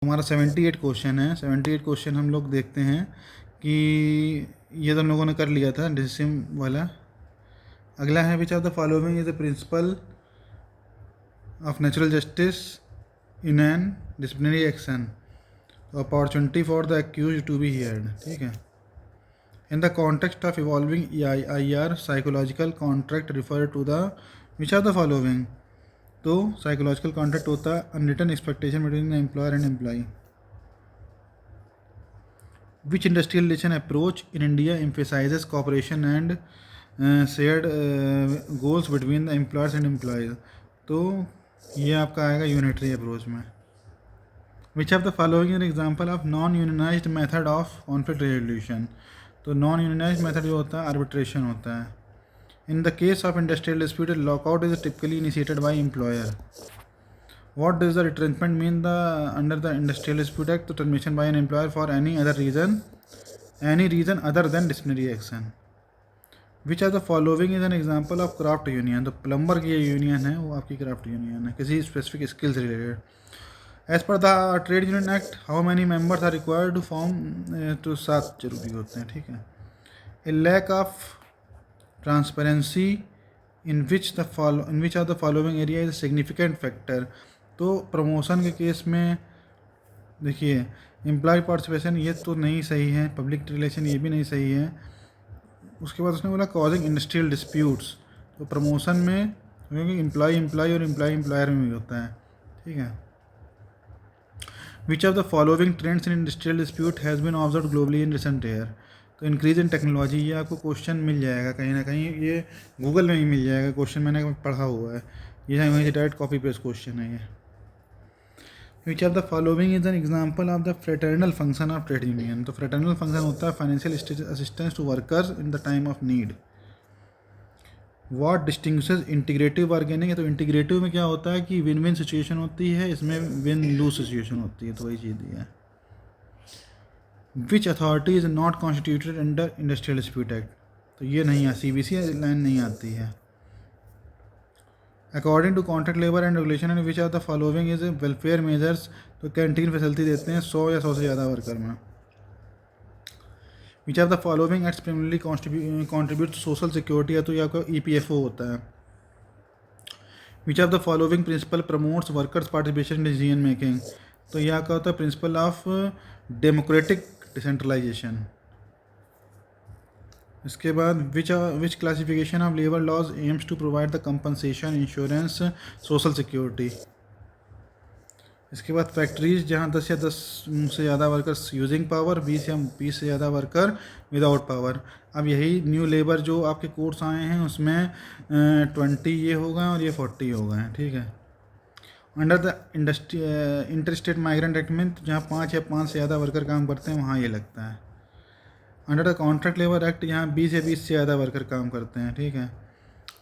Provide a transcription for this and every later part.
हमारा 78 क्वेश्चन है। 78 क्वेश्चन हम लोग देखते हैं कि ये तो हम लोगों ने कर लिया था डिसिम वाला। अगला है which of the following is the principle of natural justice in an disciplinary action, opportunity for the accuse to be heard. ठीक है। In the context of evolving EIR psychological contract refer to the which of the following. तो psychological contract होता है unwritten expectation between the employer and employee. Which industrial relation approach in India emphasises cooperation and shared goals between the employers and employees. तो ये आपका आएगा unitary approach में। Which of the following an example of non unionized method of conflict resolution. तो non unionized method जो होता है arbitration होता है। In the case of industrial dispute, a lockout is typically initiated by employer. What does the retrenchment mean under the Industrial Dispute Act? तो termination by an employer for any reason other than disciplinary action. Which of the following is an example of craft union? तो plumber की ये union है, वो आपकी craft union है, किसी specific skills related. As per the Trade Union Act, how many members are required to form? तो 7 जरूरी होते हैं। ठीक है। A lack of transparency in which of the following area is significant factor. तो promotion के केस में देखिए एम्प्लॉय पार्टिसिपेशन ये तो नहीं सही है, पब्लिक रिलेशन ये भी नहीं सही है। उसके बाद उसने बोला कॉजिंग इंडस्ट्रियल डिस्प्यूट्स। तो प्रमोशन में क्योंकि एम्प्लॉय और एम्प्लॉयर में भी होता है। ठीक है। Which of the following trends in industrial dispute has been observe globally in recent year. तो इंक्रीज इन टेक्नोलॉजी, ये आपको क्वेश्चन मिल जाएगा कहीं ना कहीं, ये गूगल में ही मिल जाएगा क्वेश्चन, मैंने पढ़ा हुआ है, ये वहीं से डायरेक्ट कॉपी पेस्ट क्वेश्चन है ये। Which of the following is an example of the fraternal function of trade union. तो फ्रेटर्नल फंक्शन होता है financial assistance to workers in the time of need. What distinguishes integrative bargaining. तो integrative में क्या होता है कि विन विन सिचुएशन होती है, इसमें विन लूज सिचुएशन होती है, तो वही चीज़ दी है। Which authority is not constituted under industrial dispute act. तो ये नहीं है, CBC लाइन नहीं आती है। According to contract labour and regulation and which of the following is welfare measures. तो कैंटीन फैसिलिटी देते हैं 100 या 100 से ज़्यादा वर्कर में। Which of the following acts primarily contribute to social security है, तो ये आपका EPFO होता है। Which of the following principal promotes workers participation in decision making. तो यह क्या होता है प्रिंसिपल ऑफ डेमोक्रेटिक डिसेंट्रलाइजेशन। इसके बाद which classification of labour laws aims to provide the compensation insurance social security. इसके बाद फैक्ट्रीज जहाँ 10 या 10 से ज़्यादा वर्कर्स यूजिंग पावर, 20 या 20 से ज़्यादा वर्कर विदाउट पावर। अब यही न्यू लेबर जो आपके कोर्स आए हैं उसमें 20 ये होगा और ये 40 होगा है। ठीक है। Under the interstate migrant act में जहाँ 5 या 5 से ज़्यादा वर्कर काम करते हैं वहाँ ये लगता है। Under the contract labour act यहाँ 20 या 20 से ज़्यादा वर्कर काम करते हैं। ठीक है।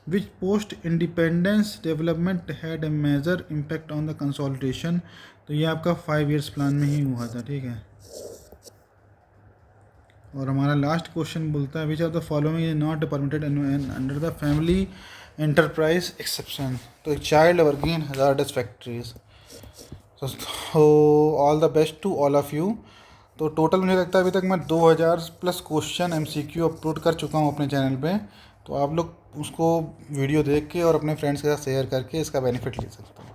Which post independence development had a major impact on the consolidation. तो ये आपका 5 ईयर्स प्लान में ही हुआ था। ठीक है। और हमारा लास्ट क्वेश्चन बोलता है which of the following is not permitted under the family enterprise exception. तो child working in hazardous factories. तो all the best to all of you. तो टोटल मुझे लगता है अभी तक मैं 2000+ क्वेश्चन MCQ अपलोड कर चुका हूँ अपने चैनल पे। तो आप लोग उसको वीडियो देख के और अपने फ्रेंड्स के साथ शेयर करके इसका बेनिफिट ले सकते हैं।